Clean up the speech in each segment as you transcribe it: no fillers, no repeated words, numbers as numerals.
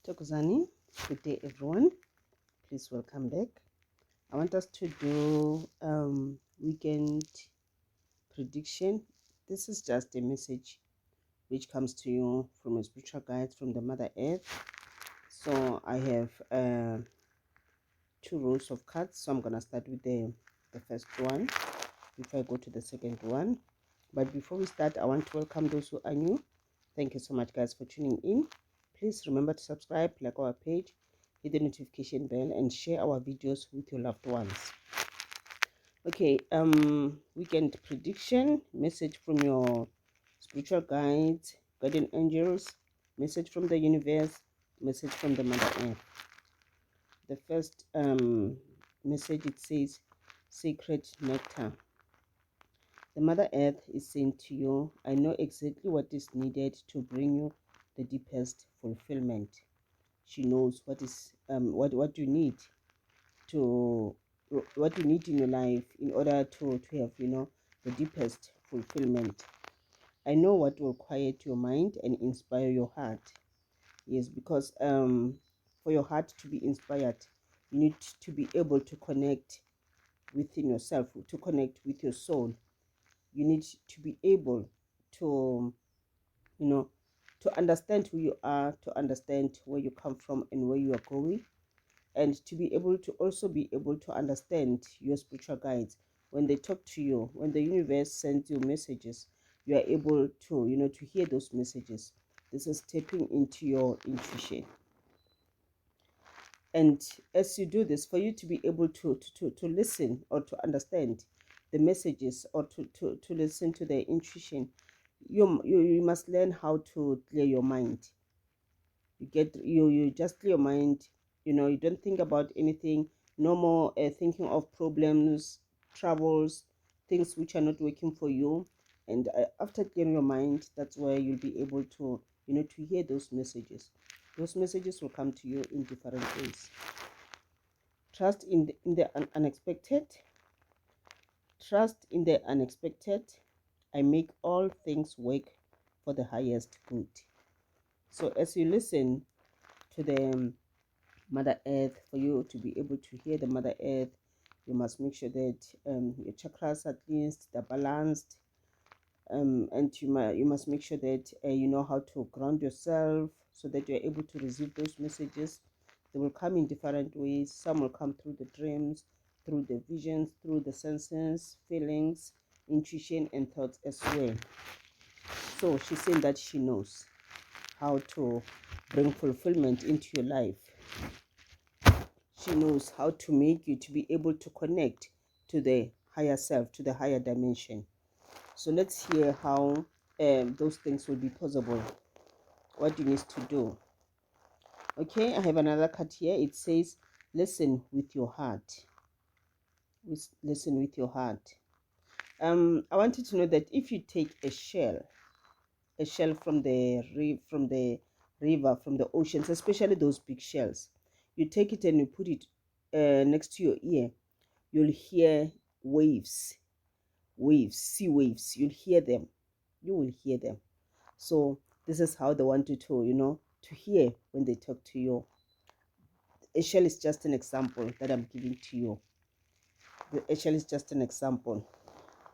Tokozani, good day everyone. Please welcome back. I want us to do weekend prediction. This is just a message which comes to you from a spiritual guide from the Mother Earth. So I have 2 rows of cards. So I'm gonna start with the first one before I go to the second one. But before we start, I want to welcome those who are new. Thank you so much, guys, for tuning in. Please remember to subscribe, like our page, hit the notification bell, and share our videos with your loved ones. Okay, weekend prediction, message from your spiritual guides, guardian angels, message from the universe, message from the Mother Earth. The first message, it says, Sacred Nectar. The Mother Earth is saying to you, I know exactly what is needed to bring you the deepest fulfillment. She knows what is what you need in your life in order to have the deepest fulfillment. I know what will quiet your mind and inspire your heart. Yes, because for your heart to be inspired, you need to be able to connect within yourself, to connect with your soul. You need to be able to to understand who you are, to understand where you come from and where you are going, and to be able to also be able to understand your spiritual guides. When they talk to you, when the universe sends you messages, you are able to to hear those messages. This is tapping into your intuition. And as you do this, for you to be able to listen or to understand the messages, or to listen to their intuition, you must learn how to clear your mind. You just clear your mind. You don't think about anything. No more thinking of problems, troubles, things which are not working for you. And after clearing your mind, that's where you'll be able to to hear those messages. Those messages will come to you in different ways. Trust in the unexpected. Trust in the unexpected. I make all things work for the highest good. So as you listen to the Mother Earth, for you to be able to hear the Mother Earth, you must make sure that your chakras at least they're balanced, and you must make sure that you know how to ground yourself so that you're able to receive those messages. They will come in different ways. Some will come through the dreams, through the visions, through the senses, feelings, intuition, and thoughts as well. So she's saying that she knows how to bring fulfillment into your life. She knows how to make you to be able to connect to the higher self, to the higher dimension. So let's hear how those things will be possible. What you need to do. Okay, I have another card here. It says, listen with your heart. Listen with your heart. I want you to know that if you take a shell from the river, from the oceans, especially those big shells, you take it and you put it next to your ear, you'll hear waves, sea waves. You'll hear them. You will hear them. So this is how they want you to to hear when they talk to you. A shell is just an example that I'm giving to you. The shell is just an example.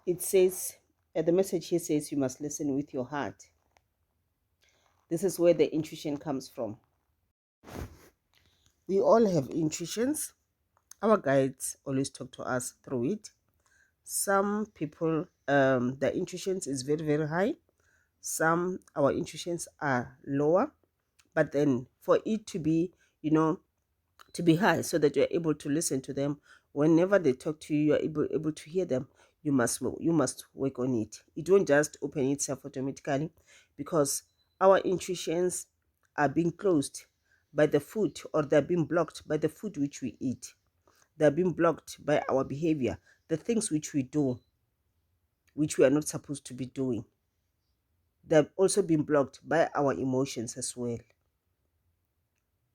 It says, the message here says, you must listen with your heart. This is where the intuition comes from. We all have intuitions. Our guides always talk to us through it. Some people, their intuitions is very, very high. Some, our intuitions are lower. But then for it to be, to be high, so that you're able to listen to them, whenever they talk to you, you're able to hear them, you must work on it. It won't just open itself automatically, because our intuitions are being closed by the food, or they're being blocked by the food which we eat. They're being blocked by our behavior, the things which we do, which we are not supposed to be doing. They've also been blocked by our emotions as well.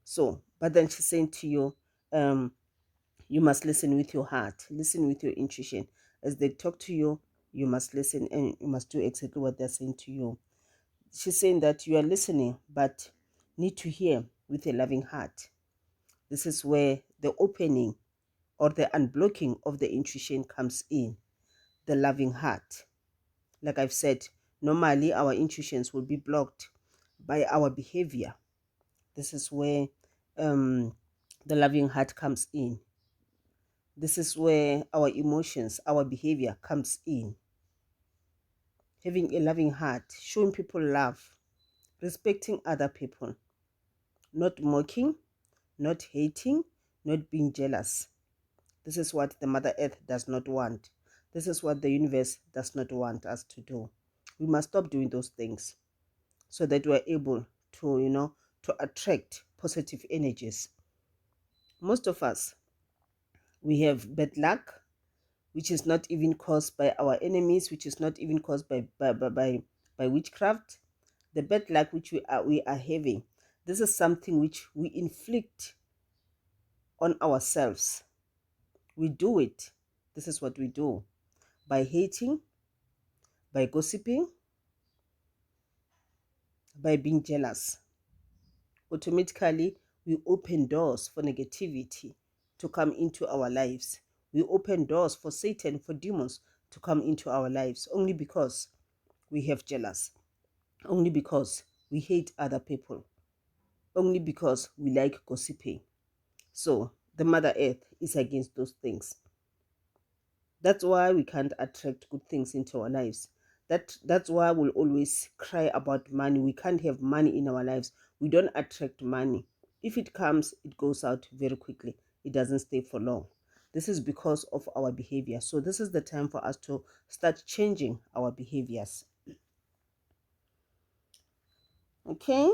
So, but then she's saying to you, you must listen with your heart, listen with your intuition. As they talk to you, you must listen and you must do exactly what they're saying to you. She's saying that you are listening, but need to hear with a loving heart. This is where the opening or the unblocking of the intuition comes in, the loving heart. Like I've said, normally our intuitions will be blocked by our behavior. This is where the loving heart comes in. This is where our emotions, our behavior comes in. Having a loving heart, showing people love, respecting other people, not mocking, not hating, not being jealous. This is what the Mother Earth does not want. This is what the universe does not want us to do. We must stop doing those things so that we're able to, to attract positive energies. Most of us, we have bad luck, which is not even caused by our enemies, which is not even caused by witchcraft. The bad luck which we are having, this is something which we inflict on ourselves. We do it. This is what we do. By hating, by gossiping, by being jealous. Automatically, we open doors for negativity to come into our lives. We open doors for Satan, for demons to come into our lives only because we have jealous, only because we hate other people, only because we like gossiping. So the Mother Earth is against those things. That's why we can't attract good things into our lives. That's why we'll always cry about money. We can't have money in our lives. We don't attract money. If it comes, it goes out very quickly. It doesn't stay for long. This is because of our behavior. So this is the time for us to start changing our behaviors. Okay,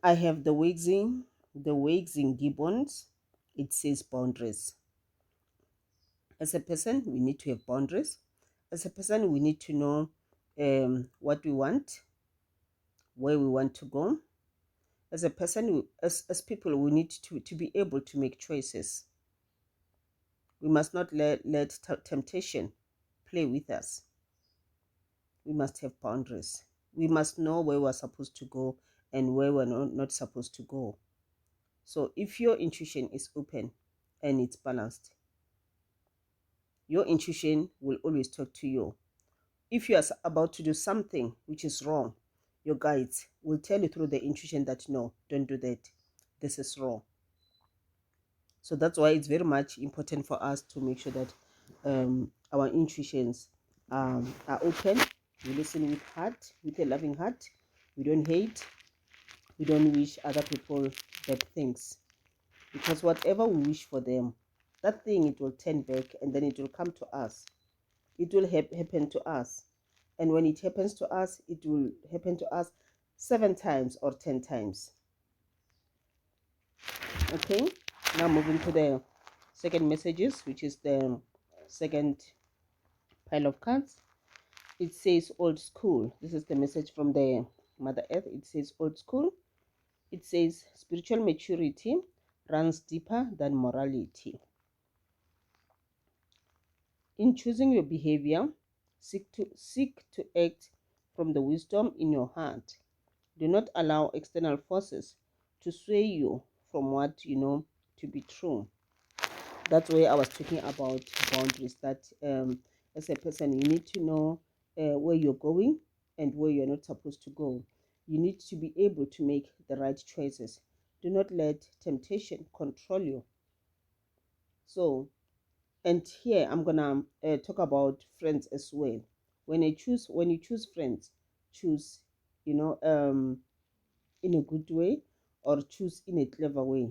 I have the Wixing Gibbons. It says boundaries. As a person, we need to have boundaries. As a person, we need to know what we want, where we want to go. As a person, as people, we need to be able to make choices. We must not let temptation play with us. We must have boundaries. We must know where we're supposed to go and where we're not supposed to go. So if your intuition is open and it's balanced, your intuition will always talk to you. If you are about to do something which is wrong, your guides will tell you through the intuition that no, don't do that. This is wrong. So that's why it's very much important for us to make sure that our intuitions are open. We listen with heart, with a loving heart. We don't hate. We don't wish other people bad things. Because whatever we wish for them, that thing, it will turn back and then it will come to us. It will happen to us. And when it happens to us, it will happen to us 7 times or 10 times. Okay, now moving to the second messages, which is the second pile of cards. It says old school. This is the message from the Mother Earth. It says old school. It says spiritual maturity runs deeper than morality. In choosing your behavior, seek to act from the wisdom in your heart. Do not allow external forces to sway you from what you know to be true. That's where I was talking about boundaries, that as a person, you need to know where you're going and where you're not supposed to go. You need to be able to make the right choices. Do not let temptation control you. So, and here I'm gonna talk about friends as well. When you choose friends, choose, in a good way, or choose in a clever way,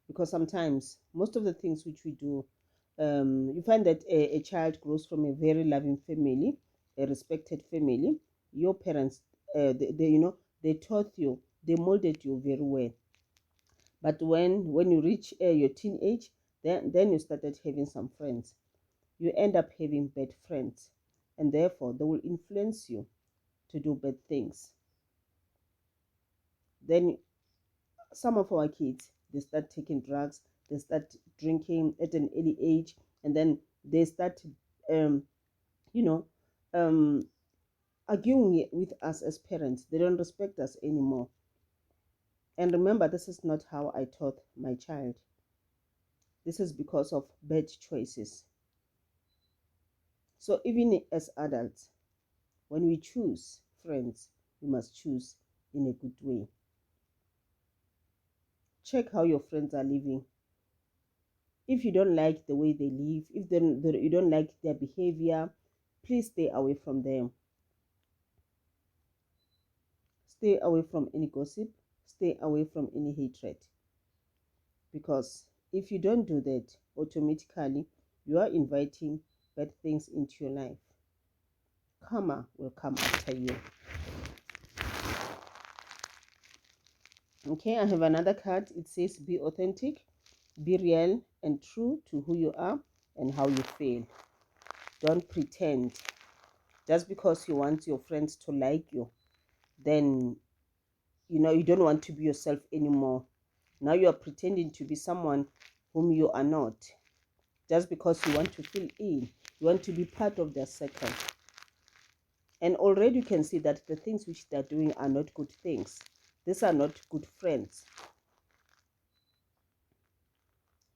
because sometimes most of the things which we do, you find that a child grows from a very loving family, a respected family. Your parents, they taught you, they molded you very well. But when you reach your teenage, then you started having some friends. You end up having bad friends, and therefore they will influence you to do bad things. Then some of our kids, they start taking drugs, they start drinking at an early age, and then they start um you know arguing with us as parents. They don't respect us anymore. And remember, this is not how I taught my child. This is because of bad choices. So even as adults, when we choose friends, we must choose in a good way. Check how your friends are living. If you don't like the way they live, if you don't like their behavior, please stay away from them. Stay away from any gossip. Stay away from any hatred. Because if you don't do that, automatically you are inviting bad things into your life. Karma will come after you. Okay, I have another card. It says be authentic, be real and true to who you are and how you feel. Don't pretend. Just because you want your friends to like you, then you don't want to be yourself anymore. Now you are pretending to be someone whom you are not. Just because you want to fit in, you want to be part of their circle. And already you can see that the things which they're doing are not good things. These are not good friends.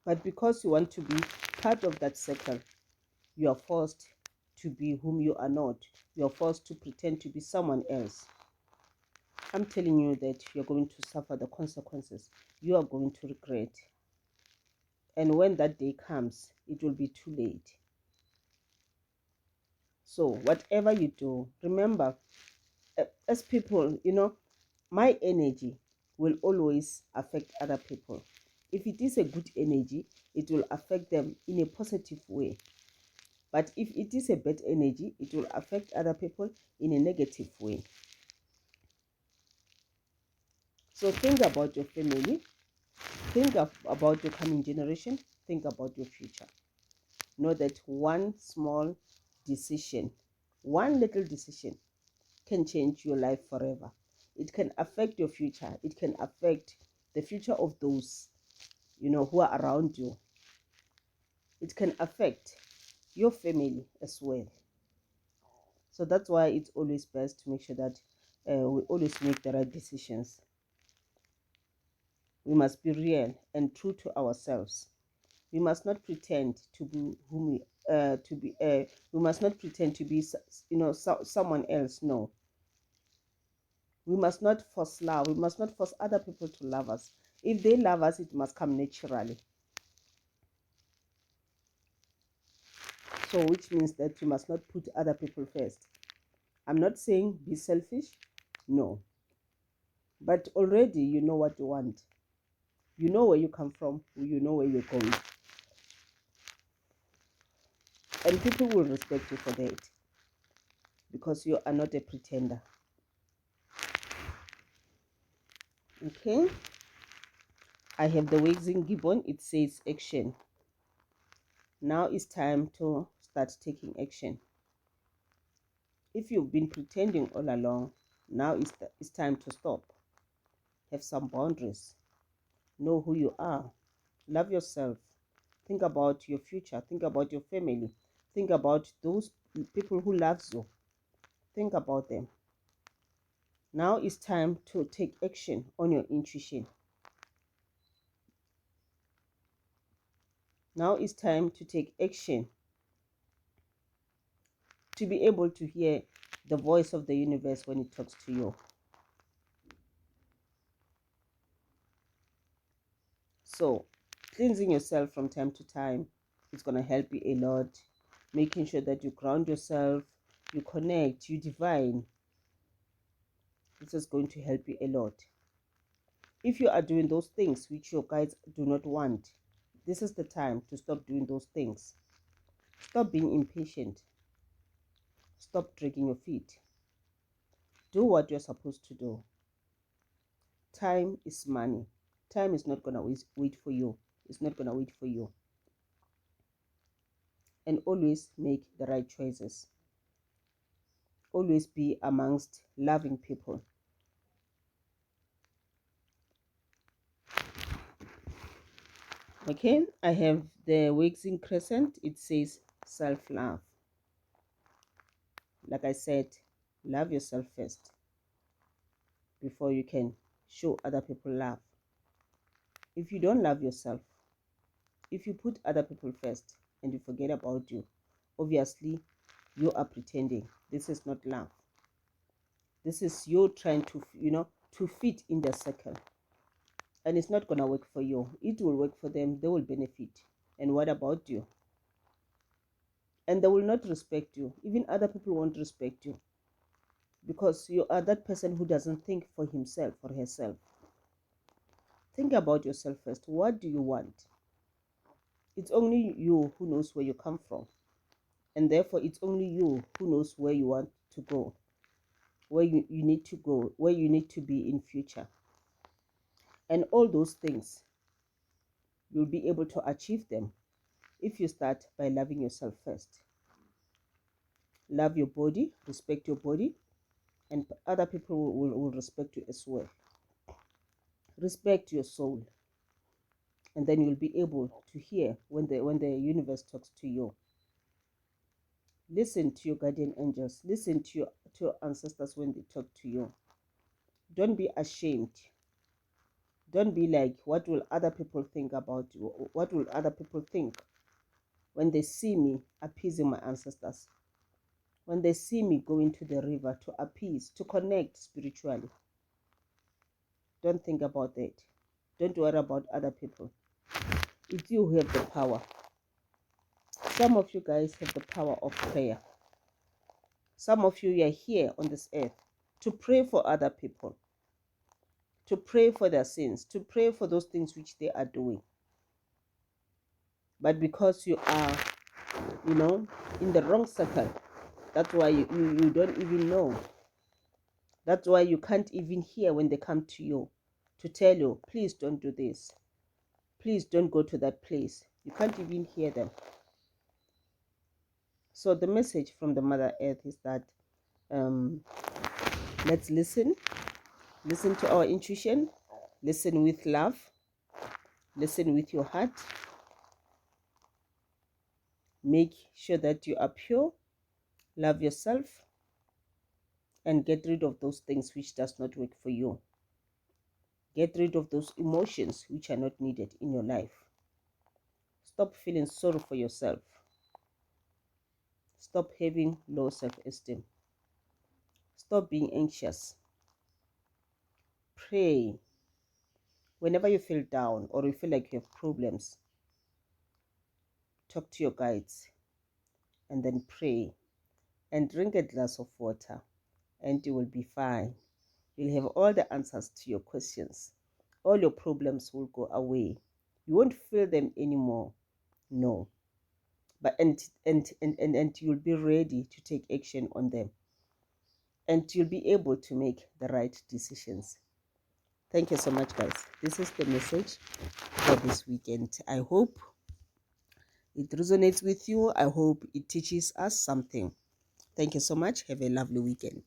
But because you want to be part of that circle, you are forced to be whom you are not. You are forced to pretend to be someone else. I'm telling you that you're going to suffer the consequences. You are going to regret. And when that day comes, it will be too late. So whatever you do, remember, as people, my energy will always affect other people. If it is a good energy, it will affect them in a positive way. But if it is a bad energy, it will affect other people in a negative way. So think about your family. Think about your coming generation. Think about your future. Know that one small decision, one little decision can change your life forever. It can affect your future. It can affect the future of those, who are around you. It can affect your family as well. So that's why it's always best to make sure that we always make the right decisions. We must be real and true to ourselves. We must not pretend to be whom we to be. We must not pretend to be, someone else. No, we must not force love. We must not force other people to love us. If they love us, it must come naturally. So, which means that you must not put other people first. I'm not saying be selfish. No, but already you know what you want. You know where you come from. You know where you're going, and people will respect you for that because you are not a pretender. Okay. I have the waxing gibbon. It says action. Now it's time to start taking action. If you've been pretending all along, now it's time to stop. Have some boundaries. Know who you are. Love yourself. Think about your future. Think about your family. Think about those people who loves you. Think about them. Now it's time to take action on your intuition. Now it's time to take action to be able to hear the voice of the universe when it talks to you. So, cleansing yourself from time to time is going to help you a lot. Making sure that you ground yourself, you connect, you divine. This is going to help you a lot. If you are doing those things which your guides do not want, this is the time to stop doing those things. Stop being impatient. Stop dragging your feet. Do what you're supposed to do. Time is money. Time is not going to wait for you. It's not going to wait for you. And always make the right choices. Always be amongst loving people. Okay, I have the waxing crescent. It says self-love. Like I said, love yourself first before you can show other people love. If you don't love yourself, if you put other people first and you forget about you, obviously you are pretending. This is not love. This is you trying to, to fit in the circle. And it's not going to work for you. It will work for them. They will benefit. And what about you? And they will not respect you. Even other people won't respect you. Because you are that person who doesn't think for himself or herself. Think about yourself first. What do you want? It's only you who knows where you come from. And therefore, it's only you who knows where you want to go. Where you need to go. Where you need to be in future. And all those things, you'll be able to achieve them if you start by loving yourself first. Love your body, respect your body, and other people will respect you as well. Respect your soul, and then you'll be able to hear when the universe talks to you. Listen to your guardian angels. Listen to your ancestors when they talk to you. Don't be ashamed. Don't be like, what will other people think about you? What will other people think when they see me appeasing my ancestors? When they see me going to the river to appease, to connect spiritually. Don't think about that. Don't worry about other people. It's you who have the power. Some of you guys have the power of prayer. Some of you are here on this earth to pray for other people, to pray for their sins, to pray for those things which they are doing. But because you are, in the wrong circle, that's why you don't even know. That's why you can't even hear when they come to you to tell you, please don't do this. Please don't go to that place. You can't even hear them. So the message from the Mother Earth is that let's listen to our intuition, listen with love, listen with your heart, make sure that you are pure, love yourself, and get rid of those things which does not work for you. Get rid of those emotions which are not needed in your life. Stop feeling sorry for yourself. Stop having low self-esteem. Stop being anxious. Pray. Whenever you feel down or you feel like you have problems, talk to your guides and then pray and drink a glass of water and you will be fine. You'll have all the answers to your questions. All your problems will go away. You won't feel them anymore. No. But and you'll be ready to take action on them. And you'll be able to make the right decisions. Thank you so much, guys. This is the message for this weekend. I hope it resonates with you. I hope it teaches us something. Thank you so much. Have a lovely weekend.